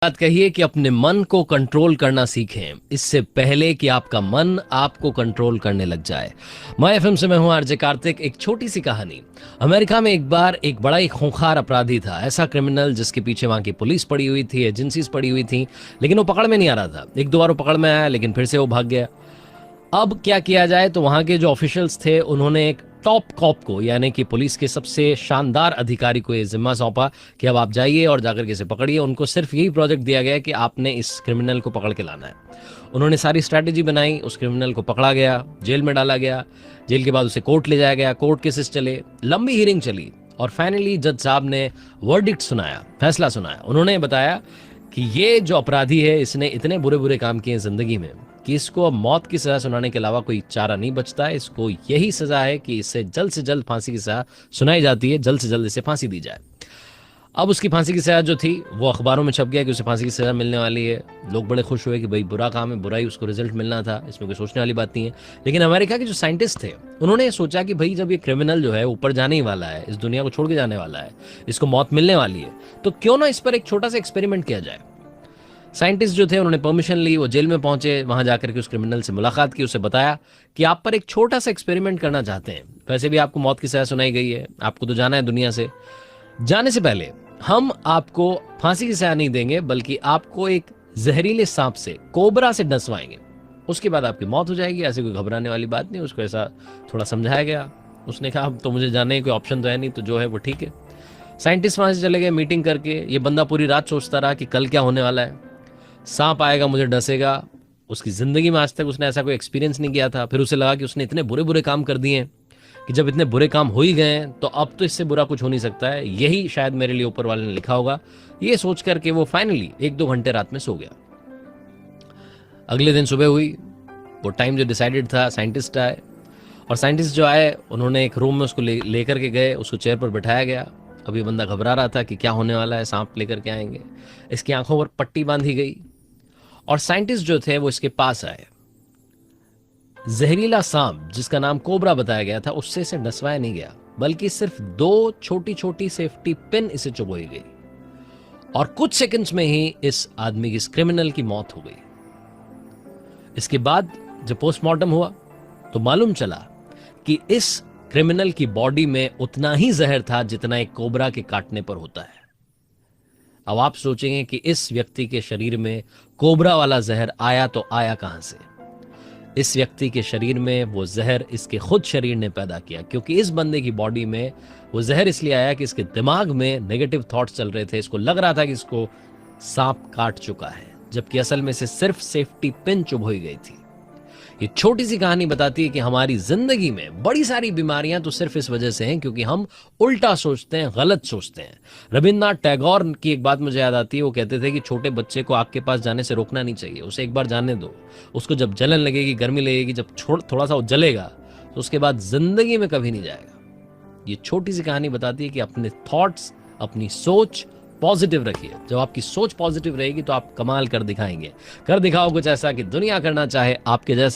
बात कहिए कि अपने मन को कंट्रोल करना सीखें इससे पहले कि आपका मन आपको कंट्रोल करने लग जाए। मैं एफएम से मैं हूं आरजे कार्तिक। एक छोटी सी कहानी। अमेरिका में एक बार एक बड़ा ही खूंखार अपराधी था, ऐसा क्रिमिनल जिसके पीछे वहां की पुलिस पड़ी हुई थी, एजेंसीज पड़ी हुई थी, लेकिन वो पकड़ में नहीं आ रहा था। एक दो बार वो पकड़ में आया लेकिन फिर से वो भाग गया। अब क्या किया जाए, तो वहां के जो ऑफिशियल्स थे उन्होंने एक टॉप कॉप को, यानी कि पुलिस के सबसे शानदार अधिकारी को ये जिम्मा सौंपा कि अब आप जाइए और जाकर के इसे पकड़िए। उनको सिर्फ यही प्रोजेक्ट दिया गया कि आपने इस क्रिमिनल को पकड़ के लाना है। उन्होंने सारी स्ट्रैटेजी बनाई, उस क्रिमिनल को पकड़ा गया, जेल में डाला गया। जेल के बाद उसे कोर्ट ले जाया गया, कोर्ट केसेस चले, लंबी हियरिंग चली और फाइनली जज साहब ने वर्डिक्ट सुनाया, फैसला सुनाया। उन्होंने बताया कि ये जो अपराधी है इसने इतने बुरे बुरे काम किए जिंदगी में कि इसको अब मौत की सजा सुनाने के अलावा कोई चारा नहीं बचता है। इसको यही सजा है कि इससे जल्द से जल्द फांसी की सजा सुनाई जाती है, जल्द से जल्द इसे फांसी दी जाए। अब उसकी फांसी की सजा जो थी वो अखबारों में छप गया कि उसे फांसी की सजा मिलने वाली है। लोग बड़े खुश हुए कि भाई बुरा काम है, बुराई उसको रिजल्ट मिलना था, इसमें कोई सोचने वाली बात नहीं है। लेकिन अमेरिका के जो साइंटिस्ट थे उन्होंने सोचा कि भाई जब ये क्रिमिनल जो है ऊपर जाने ही वाला है, इस दुनिया को छोड़ के जाने वाला है, इसको मौत मिलने वाली है, तो क्यों ना इस पर एक छोटा सा एक्सपेरिमेंट किया जाए। साइंटिस्ट जो थे उन्होंने परमिशन ली, वो जेल में पहुंचे, वहां जाकर के उस क्रिमिनल से मुलाकात की, उसे बताया कि आप पर एक छोटा सा एक्सपेरिमेंट करना चाहते हैं। वैसे भी आपको मौत की सजा सुनाई गई है, आपको तो जाना है दुनिया से। जाने से पहले हम आपको फांसी की सजा नहीं देंगे, बल्कि आपको एक जहरीले सांप से, कोबरा से डसवाएंगे। उसके बाद आपकी मौत हो जाएगी। ऐसे कोई घबराने वाली बात नहीं। उसको ऐसा थोड़ा समझाया गया। उसने कहा अब तो मुझे जाने की कोई ऑप्शन तो है नहीं, तो जो है वो ठीक है। साइंटिस्ट वहां से चले गए मीटिंग करके। ये बंदा पूरी रात सोचता रहा कि कल क्या होने वाला है। सांप आएगा, मुझे डसेगा। उसकी जिंदगी में आज तक उसने ऐसा कोई एक्सपीरियंस नहीं किया था। फिर उसे लगा कि उसने इतने बुरे बुरे काम कर दिए कि जब इतने बुरे काम हो ही गए हैं तो अब तो इससे बुरा कुछ हो नहीं सकता है, यही शायद मेरे लिए ऊपर वाले ने लिखा होगा। ये सोच करके वो फाइनली 1-2 घंटे रात में सो गया। अगले दिन सुबह हुई, वो टाइम जो डिसाइडेड था, साइंटिस्ट आए और साइंटिस्ट जो आए उन्होंने एक रूम में उसको लेकर के गए, उसको चेयर पर बैठाया गया। अब ये बंदा घबरा रहा था कि क्या होने वाला है, सांप लेकर के आएंगे। इसकी आंखों पर पट्टी बांधी गई और साइंटिस्ट जो थे वो इसके पास आए। जहरीला सांप जिसका नाम कोबरा बताया गया था, उससे इसे डसवाया नहीं गया, बल्कि सिर्फ 2 छोटी छोटी सेफ्टी पिन इसे चुभोई गई और कुछ सेकंड्स में ही इस आदमी की, इस क्रिमिनल की मौत हो गई। इसके बाद जब पोस्टमार्टम हुआ तो मालूम चला कि इस क्रिमिनल की बॉडी में उतना ही जहर था जितना एक कोबरा के काटने पर होता है। अब आप सोचेंगे कि इस व्यक्ति के शरीर में कोबरा वाला जहर आया तो आया कहां से। इस व्यक्ति के शरीर में वो जहर इसके खुद शरीर ने पैदा किया, क्योंकि इस बंदे की बॉडी में वो जहर इसलिए आया कि इसके दिमाग में नेगेटिव थॉट्स चल रहे थे। इसको लग रहा था कि इसको सांप काट चुका है, जबकि असल में से सिर्फ सेफ्टी पिन चुभोई गई थी। ये छोटी सी कहानी बताती है कि हमारी जिंदगी में बड़ी सारी बीमारियां तो सिर्फ इस वजह से हैं क्योंकि हम उल्टा सोचते हैं, गलत सोचते हैं। रविन्द्रनाथ टैगोर की एक बात मुझे याद आती है। वो कहते थे कि छोटे बच्चे को आग के पास जाने से रोकना नहीं चाहिए, उसे एक बार जाने दो। उसको जब जलन लगेगी, गर्मी लगेगी, जब थोड़ा सा वो जलेगा तो उसके बाद जिंदगी में कभी नहीं जाएगा। ये छोटी सी कहानी बताती है कि अपने थॉट्स, अपनी सोच पॉजिटिव रखिए। जब आपकी सोच पॉजिटिव रहेगी तो आप कमाल कर दिखाएंगे, कर दिखाओ कुछ ऐसा कि दुनिया करना चाहे आपके जैसा।